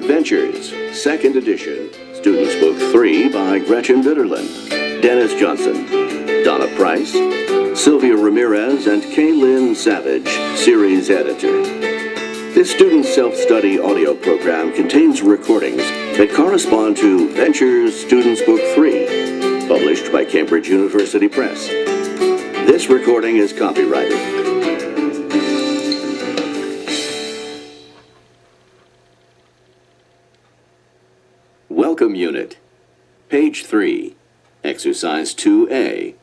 Ventures, 2nd edition. Students Book 3 by Gretchen Bitterland, Dennis Johnson, Donna Price, Sylvia Ramirez, and Kaylin Savage, series editor. This student self-study audio program contains recordings that correspond to Ventures Students Book 3, published by Cambridge University Press. This recording is copyrighted. Welcome Unit. Page 3. Exercise 2A.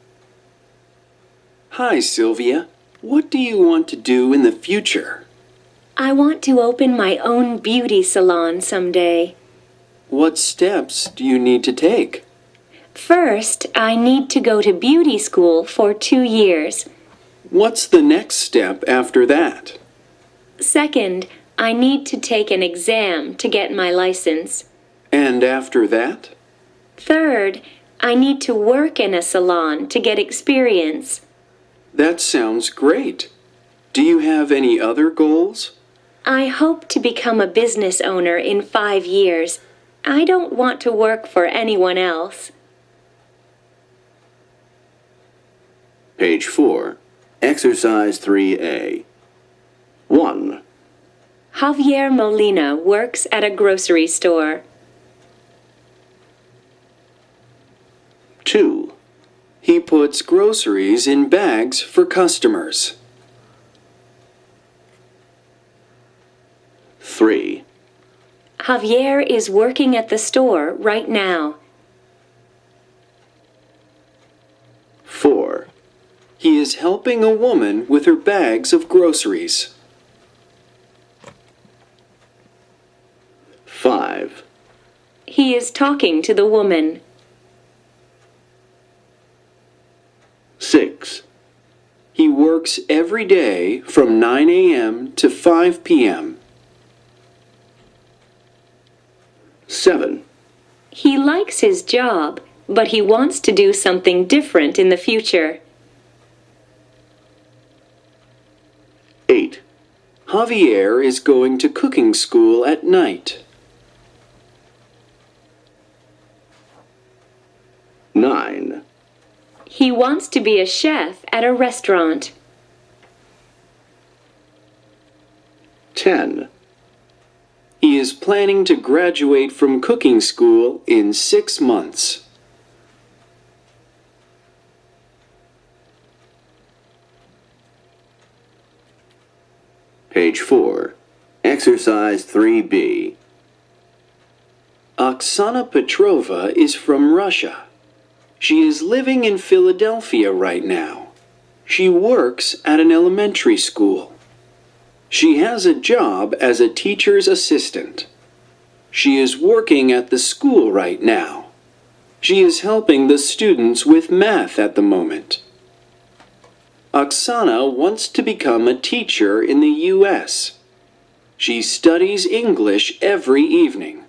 Hi, Sylvia. What do you want to do in the future? I want to open my own beauty salon someday. What steps do you need to take? First, I need to go to beauty school for 2 years. What's the next step after that? Second, I need to take an exam to get my license. And after that? Third, I need to work in a salon to get experience. That sounds great. Do you have any other goals? I hope to become a business owner in 5 years. I don't want to work for anyone else. Page 4. Exercise 3A. 1. Javier Molina works at a grocery store. 2. He puts groceries in bags for customers. 3. Javier is working at the store right now. 4. He is helping a woman with her bags of groceries. 5. He is talking to the woman. 6. He works every day from 9 a.m. to 5 p.m. 7. He likes his job, but he wants to do something different in the future. 8. Javier is going to cooking school at night. 9. He wants to be a chef at a restaurant. 10. He is planning to graduate from cooking school in 6 months. Page 4. Exercise 3B. Oksana Petrova is from Russia. She is living in Philadelphia right now. She works at an elementary school. She has a job as a teacher's assistant. She is working at the school right now. She is helping the students with math at the moment. Oksana wants to become a teacher in the U.S. She studies English every evening.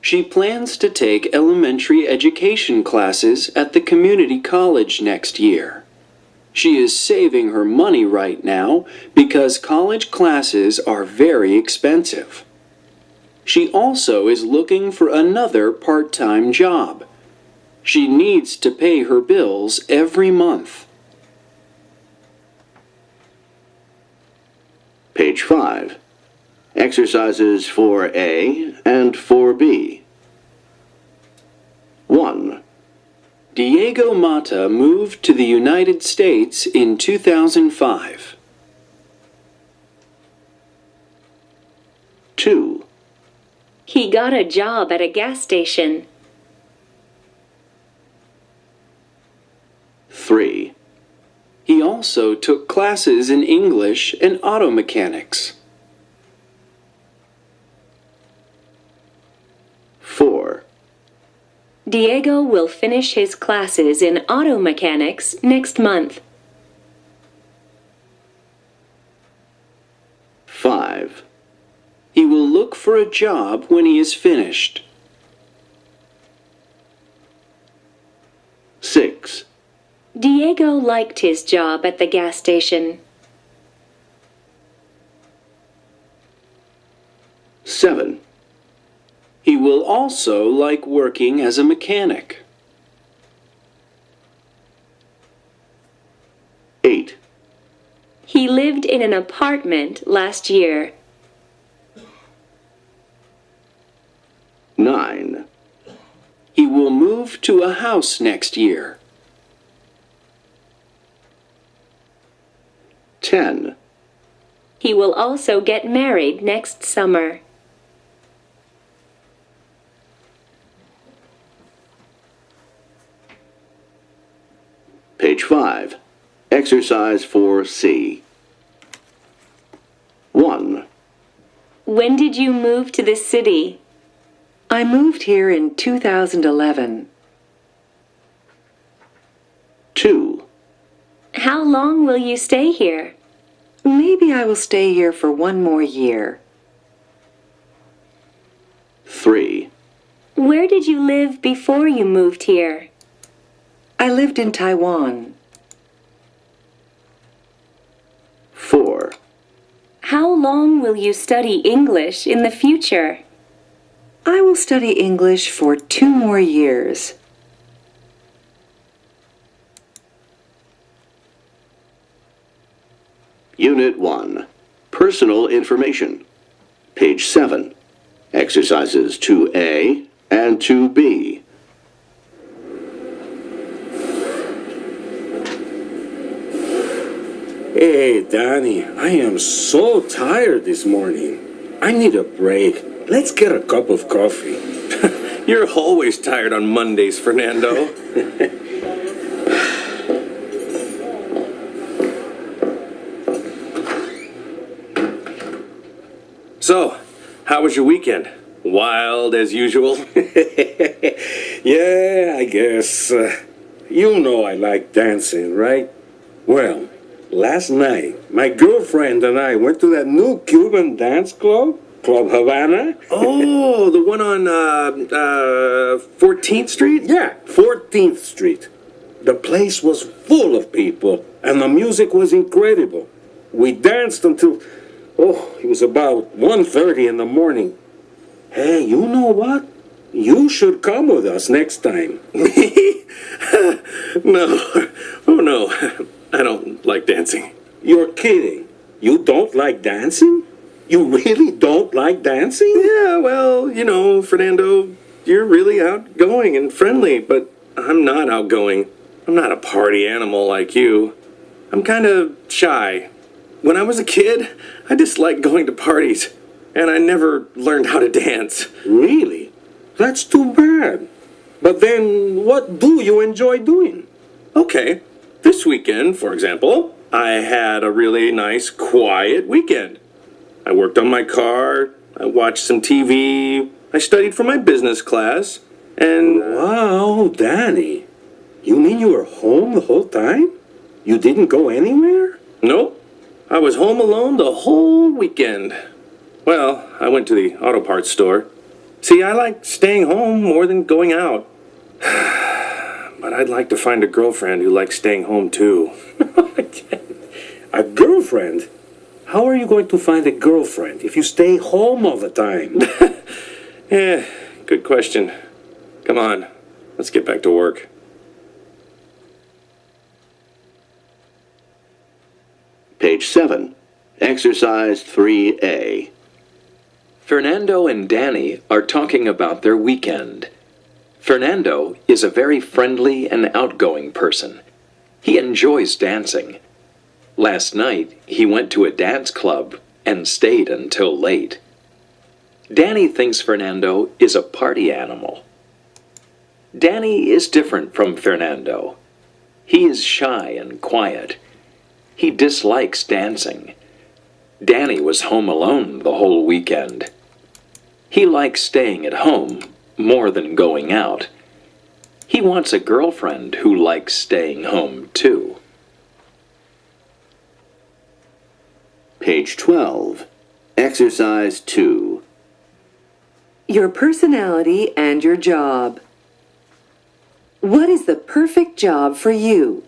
She plans to take elementary education classes at the community college next year. She is saving her money right now because college classes are very expensive. She also is looking for another part-time job. She needs to pay her bills every month. Page 5. Exercises 4A and 4B. 1. Diego Mata moved to the United States in 2005. 2. He got a job at a gas station. 3. He also took classes in English and auto mechanics. 4. Diego will finish his classes in auto mechanics next month. 5. He will look for a job when he is finished. 6. Diego liked his job at the gas station. 7. He will also like working as a mechanic. 8. He lived in an apartment last year. 9. He will move to a house next year. 10. He will also get married next summer. Page 5. Exercise 4C. 1. When did you move to this city? I moved here in 2011. 2. How long will you stay here? Maybe I will stay here for one more year. 3. Where did you live before you moved here? I lived in Taiwan. 4. How long will you study English in the future? I will study English for 2 more years. Unit 1. Personal information. Page 7. Exercises 2A and 2B. Hey, Danny, I am so tired this morning. I need a break. Let's get a cup of coffee. You're always tired on Mondays, Fernando. So, how was your weekend? Wild as usual? Yeah, I guess. You know I like dancing, right? Well, last night, my girlfriend and I went to that new Cuban dance club, Club Havana. Oh, the one on 14th Street? Yeah, 14th Street. The place was full of people, and the music was incredible. We danced until, it was about 1:30 in the morning. Hey, you know what? You should come with us next time. Me? No. Oh, no. I don't like dancing. You're kidding. You don't like dancing? You really don't like dancing? Yeah, well, Fernando, you're really outgoing and friendly, but I'm not outgoing. I'm not a party animal like you. I'm kind of shy. When I was a kid, I disliked going to parties, and I never learned how to dance. Really? That's too bad. But then, what do you enjoy doing? Okay, this weekend, for example, I had a really nice, quiet weekend. I worked on my car, I watched some TV, I studied for my business class, and... Wow, Danny. You mean you were home the whole time? You didn't go anywhere? Nope, I was home alone the whole weekend. Well, I went to the auto parts store. See, I like staying home more than going out. But I'd like to find a girlfriend who likes staying home too. A girlfriend? How are you going to find a girlfriend if you stay home all the time? Yeah, good question. Come on, let's get back to work. Page 7. Exercise 3A. Fernando and Danny are talking about their weekend. Fernando is a very friendly and outgoing person. He enjoys dancing. Last night, he went to a dance club and stayed until late. Danny thinks Fernando is a party animal. Danny is different from Fernando. He is shy and quiet. He dislikes dancing. Danny was home alone the whole weekend. He likes staying at home more than going out. He wants a girlfriend who likes staying home too. Page 12. Exercise 2. Your personality and your job. What is the perfect job for you?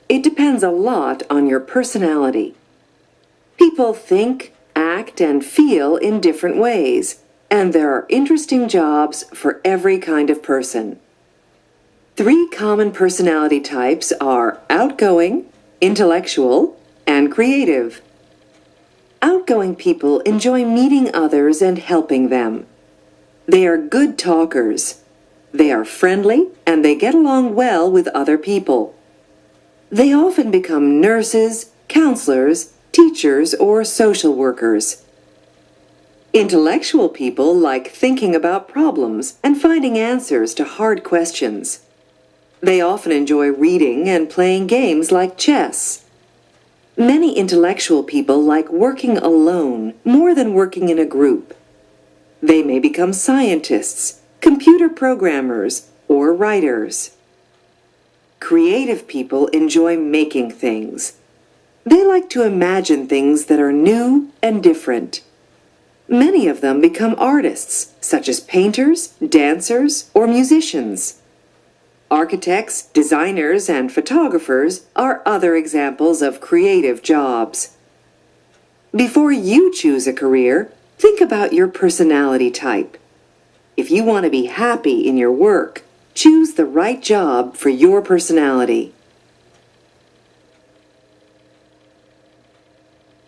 It depends a lot on your personality. People think, act, and feel in different ways, and there are interesting jobs for every kind of person. 3 common personality types are outgoing, intellectual, and creative. Outgoing people enjoy meeting others and helping them. They are good talkers. They are friendly and they get along well with other people. They often become nurses, counselors, teachers, or social workers. Intellectual people like thinking about problems and finding answers to hard questions. They often enjoy reading and playing games like chess. Many intellectual people like working alone more than working in a group. They may become scientists, computer programmers, or writers. Creative people enjoy making things. They like to imagine things that are new and different. Many of them become artists, such as painters, dancers, or musicians. Architects, designers, and photographers are other examples of creative jobs. Before you choose a career, think about your personality type. If you want to be happy in your work, choose the right job for your personality.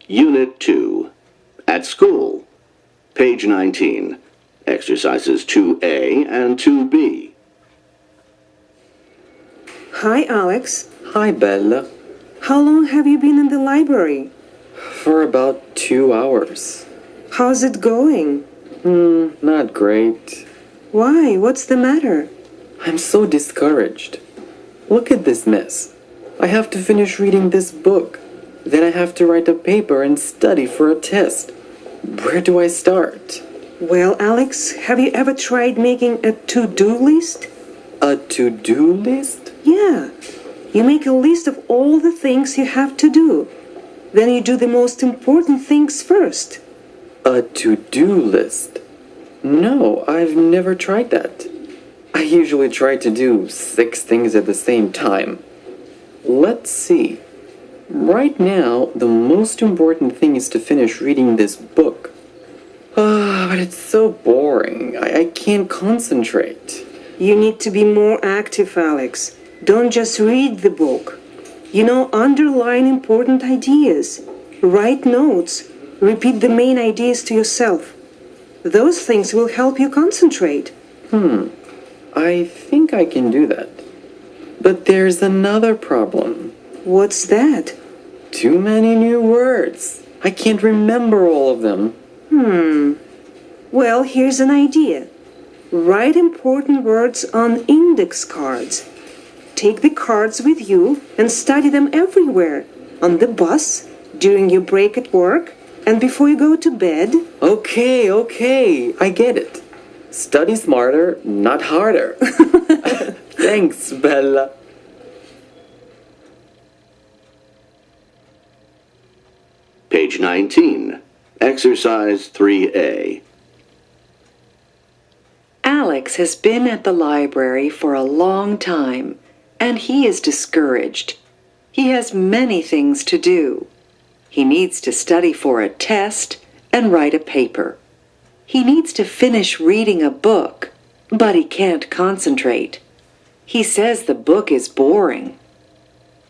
Unit 2. At school. Page 19. Exercises 2A and 2B. Hi, Alex. Hi, Bella. How long have you been in the library? For about 2 hours. How's it going? Not great. Why? What's the matter? I'm so discouraged. Look at this mess. I have to finish reading this book. Then I have to write a paper and study for a test. Where do I start? Well, Alex, have you ever tried making a to-do list? A to-do list? Yeah. You make a list of all the things you have to do. Then you do the most important things first. A to-do list? No, I've never tried that. I usually try to do 6 things at the same time. Let's see. Right now, the most important thing is to finish reading this book. But it's so boring. I can't concentrate. You need to be more active, Alex. Don't just read the book. Underline important ideas. Write notes. Repeat the main ideas to yourself. Those things will help you concentrate. I think I can do that. But there's another problem. What's that? Too many new words. I can't remember all of them. Well, here's an idea. Write important words on index cards. Take the cards with you and study them everywhere. On the bus, during your break at work, and before you go to bed. Okay, I get it. Study smarter, not harder. Thanks, Bella. Page 19. Exercise 3A. Alex has been at the library for a long time, and he is discouraged. He has many things to do. He needs to study for a test and write a paper. He needs to finish reading a book, but he can't concentrate. He says the book is boring.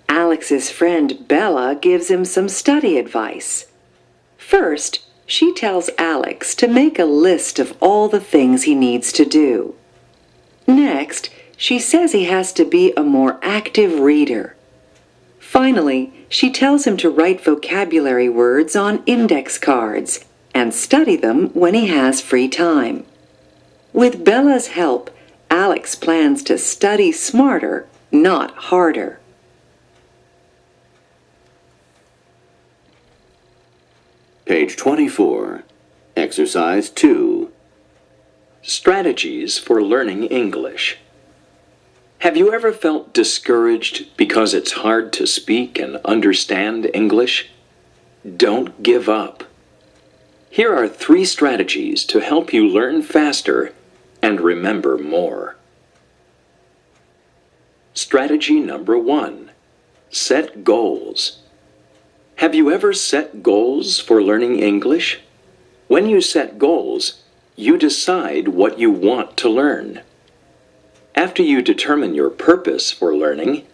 Alex's friend Bella gives him some study advice. First, she tells Alex to make a list of all the things he needs to do. Next, she says he has to be a more active reader. Finally, she tells him to write vocabulary words on index cards and study them when he has free time. With Bella's help, Alex plans to study smarter, not harder. Page 24. Exercise 2. Strategies for learning English. Have you ever felt discouraged because it's hard to speak and understand English? Don't give up. Here are 3 strategies to help you learn faster and remember more. Strategy number 1. Set goals. Have you ever set goals for learning English? When you set goals, you decide what you want to learn. After you determine your purpose for learning,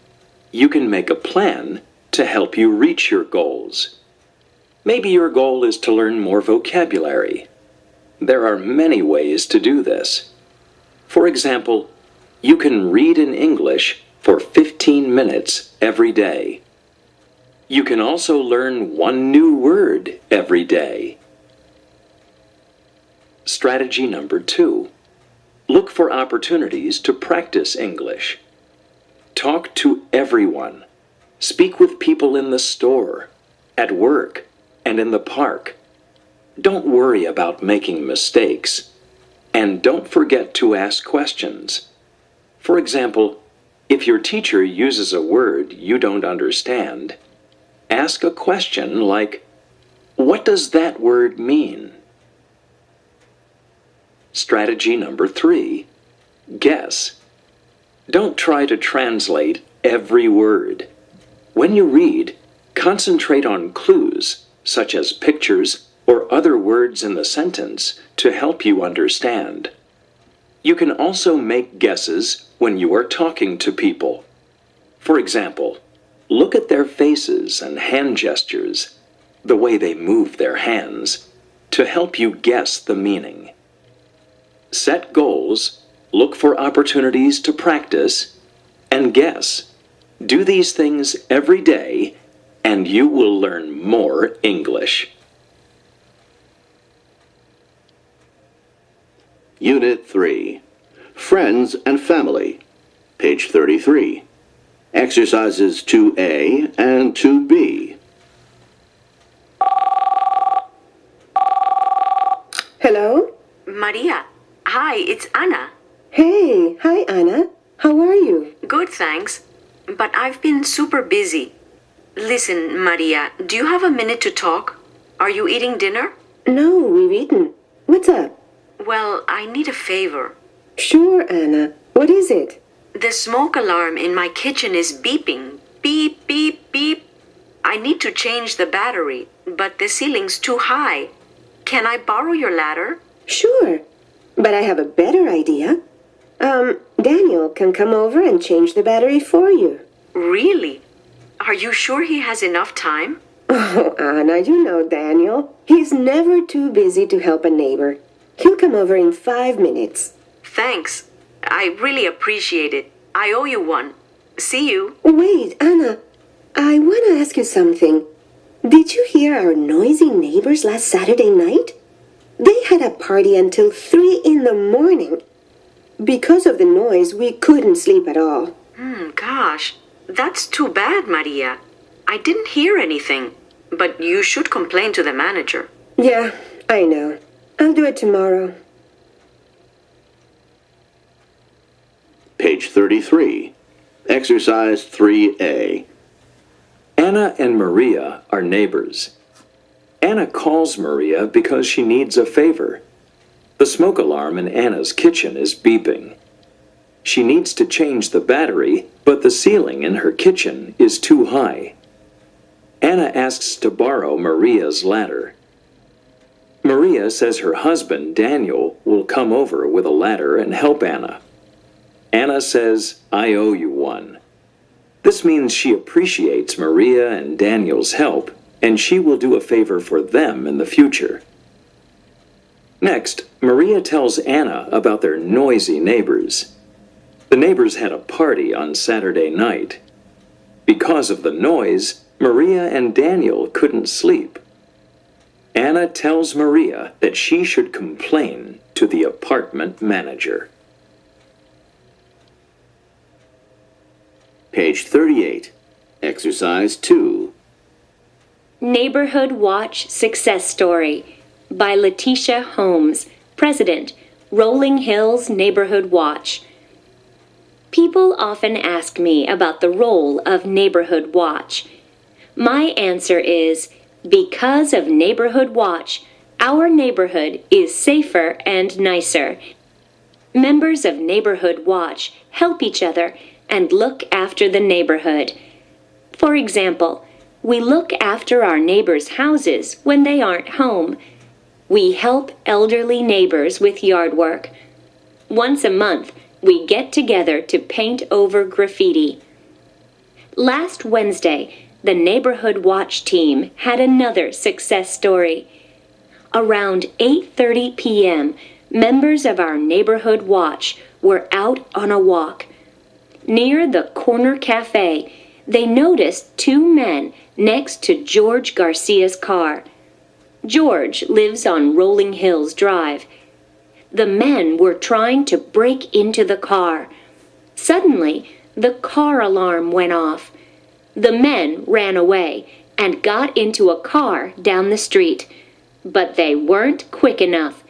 you can make a plan to help you reach your goals. Maybe your goal is to learn more vocabulary. There are many ways to do this. For example, you can read in English for 15 minutes every day. You can also learn one new word every day. Strategy number 2. Look for opportunities to practice English. Talk to everyone. Speak with people in the store, at work, and in the park. Don't worry about making mistakes. And don't forget to ask questions. For example, if your teacher uses a word you don't understand, ask a question like, "What does that word mean?" Strategy number 3. Guess. Don't try to translate every word. When you read, concentrate on clues, such as pictures or other words in the sentence, to help you understand. You can also make guesses when you are talking to people. For example, look at their faces and hand gestures, the way they move their hands, to help you guess the meaning. Set goals, look for opportunities to practice, and guess. Do these things every day, and you will learn more English. Unit 3. Friends and Family. Page 33. Exercises 2A and 2B. Hello? Maria. Hi, it's Anna. Hey, hi Anna. How are you? Good, thanks. But I've been super busy. Listen, Maria, do you have a minute to talk? Are you eating dinner? No, we've eaten. What's up? Well, I need a favor. Sure, Anna. What is it? The smoke alarm in my kitchen is beeping. Beep, beep, beep. I need to change the battery, but the ceiling's too high. Can I borrow your ladder? Sure. But I have a better idea. Daniel can come over and change the battery for you. Really? Are you sure he has enough time? Oh, Anna, you know Daniel. He's never too busy to help a neighbor. He'll come over in 5 minutes. Thanks. I really appreciate it. I owe you one. See you. Wait, Anna. I want to ask you something. Did you hear our noisy neighbors last Saturday night? They had a party until 3 in the morning. Because of the noise, we couldn't sleep at all. Gosh, that's too bad, Maria. I didn't hear anything, but you should complain to the manager. Yeah, I know. I'll do it tomorrow. Page 33. Exercise 3A. Anna and Maria are neighbors. Anna calls Maria because she needs a favor. The smoke alarm in Anna's kitchen is beeping. She needs to change the battery, but the ceiling in her kitchen is too high. Anna asks to borrow Maria's ladder. Maria says her husband, Daniel, will come over with a ladder and help Anna. Anna says, "I owe you one." This means she appreciates Maria and Daniel's help, and she will do a favor for them in the future. Next, Maria tells Anna about their noisy neighbors. The neighbors had a party on Saturday night. Because of the noise, Maria and Daniel couldn't sleep. Anna tells Maria that she should complain to the apartment manager. Page 38. Exercise 2. Neighborhood Watch Success Story by Letitia Holmes, President, Rolling Hills Neighborhood Watch. People often ask me about the role of Neighborhood Watch. My answer is, because of Neighborhood Watch, our neighborhood is safer and nicer. Members of Neighborhood Watch help each other and look after the neighborhood. For example, we look after our neighbors' houses when they aren't home. we help elderly neighbors with yard work. Once a month, we get together to paint over graffiti. Last Wednesday, the Neighborhood Watch team had another success story. Around 8:30 p.m., members of our Neighborhood Watch were out on a walk. Near the corner cafe, they noticed two men next to George Garcia's car. George lives on Rolling Hills Drive. The men were trying to break into the car. Suddenly, the car alarm went off. The men ran away and got into a car down the street. But they weren't quick enough.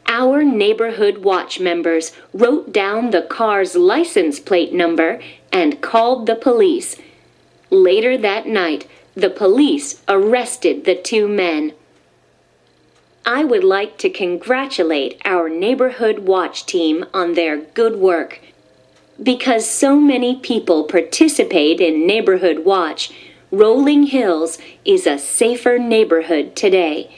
Our Neighborhood Watch members wrote down the car's license plate number and called the police. Later that night, the police arrested the two men. I would like to congratulate our Neighborhood Watch team on their good work. Because so many people participate in Neighborhood Watch, Rolling Hills is a safer neighborhood today.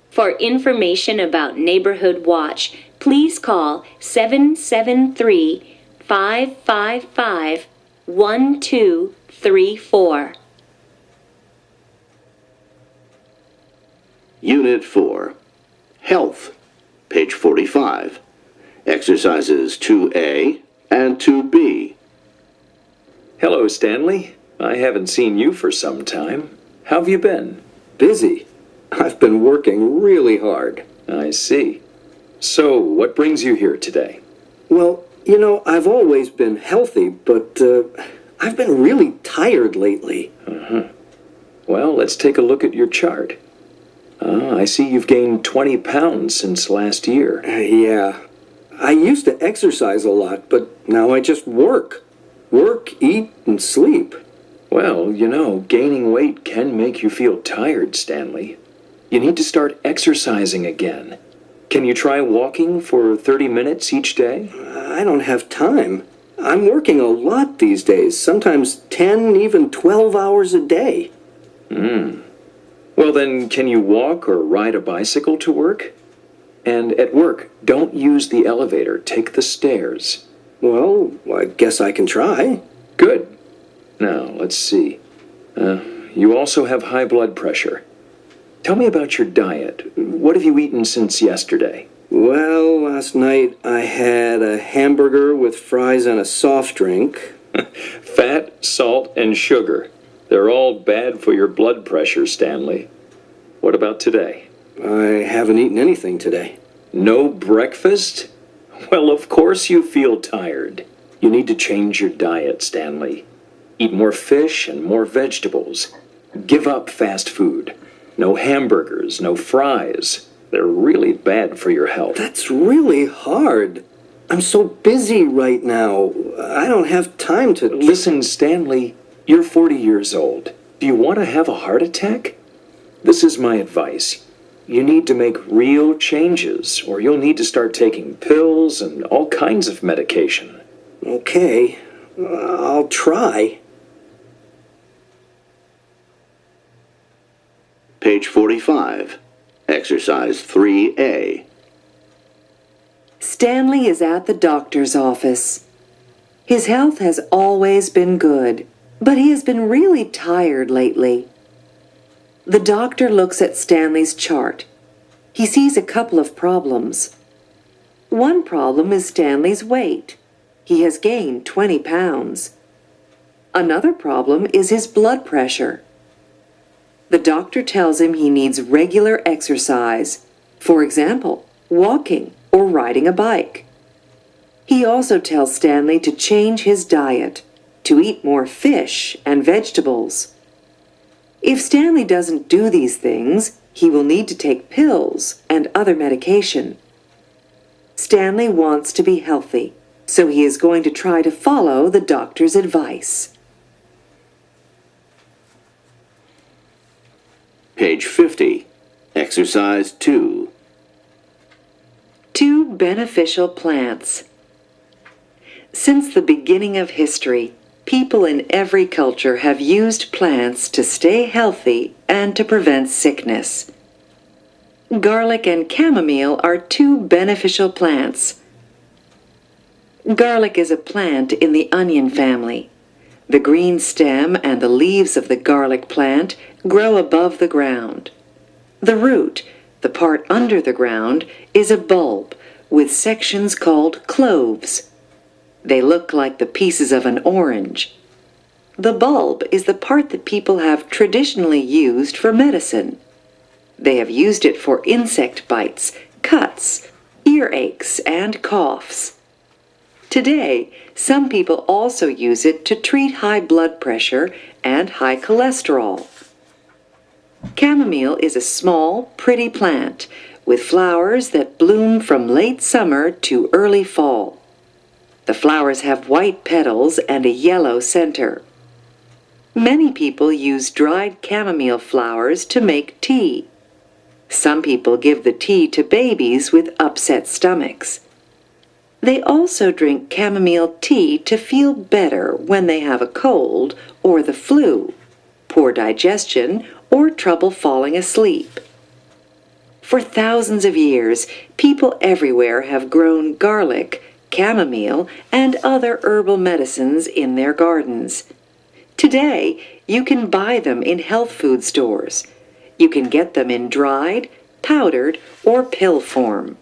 For information about Neighborhood Watch, please call 773-555-1234. Unit 4. Health. Page 45. Exercises 2A and 2B. Hello, Stanley. I haven't seen you for some time. How have you been? Busy. I've been working really hard. I see. So, what brings you here today? Well, I've always been healthy, but I've been really tired lately. Well, let's take a look at your chart. I see you've gained 20 pounds since last year. Yeah. I used to exercise a lot, but now I just work. Work, eat, and sleep. Well, gaining weight can make you feel tired, Stanley. You need to start exercising again. Can you try walking for 30 minutes each day? I don't have time. I'm working a lot these days, sometimes 10, even 12 hours a day. Well then, can you walk or ride a bicycle to work? And at work, don't use the elevator, take the stairs. Well, I guess I can try. Good. Now, let's see. You also have high blood pressure. Tell me about your diet. What have you eaten since yesterday? Well, last night I had a hamburger with fries and a soft drink. Fat, salt, and sugar. They're all bad for your blood pressure, Stanley. What about today? I haven't eaten anything today. No breakfast? Well, of course you feel tired. You need to change your diet, Stanley. Eat more fish and more vegetables. Give up fast food. No hamburgers, no fries. They're really bad for your health. That's really hard. I'm so busy right now. I don't have time to... Listen, Stanley, you're 40 years old. Do you want to have a heart attack? This is my advice. You need to make real changes, or you'll need to start taking pills and all kinds of medication. Okay, I'll try. Page 45. Exercise 3A. Stanley is at the doctor's office. His health has always been good, but he has been really tired lately. The doctor looks at Stanley's chart. He sees a couple of problems. One problem is Stanley's weight. He has gained 20 pounds. Another problem is his blood pressure. The doctor tells him he needs regular exercise, for example, walking or riding a bike. He also tells Stanley to change his diet, to eat more fish and vegetables. If Stanley doesn't do these things, he will need to take pills and other medication. Stanley wants to be healthy, so he is going to try to follow the doctor's advice. Page 50. Exercise 2. 2 beneficial plants. Since the beginning of history, people in every culture have used plants to stay healthy and to prevent sickness. Garlic and chamomile are two beneficial plants. Garlic is a plant in the onion family. The green stem and the leaves of the garlic plant grow above the ground. The root, the part under the ground, is a bulb with sections called cloves. They look like the pieces of an orange. The bulb is the part that people have traditionally used for medicine. They have used it for insect bites, cuts, earaches, and coughs. Today, some people also use it to treat high blood pressure and high cholesterol. Chamomile is a small, pretty plant with flowers that bloom from late summer to early fall. The flowers have white petals and a yellow center. Many people use dried chamomile flowers to make tea. Some people give the tea to babies with upset stomachs. They also drink chamomile tea to feel better when they have a cold or the flu, poor digestion, or trouble falling asleep. For thousands of years, people everywhere have grown garlic, chamomile, and other herbal medicines in their gardens. Today, you can buy them in health food stores. You can get them in dried, powdered, or pill form.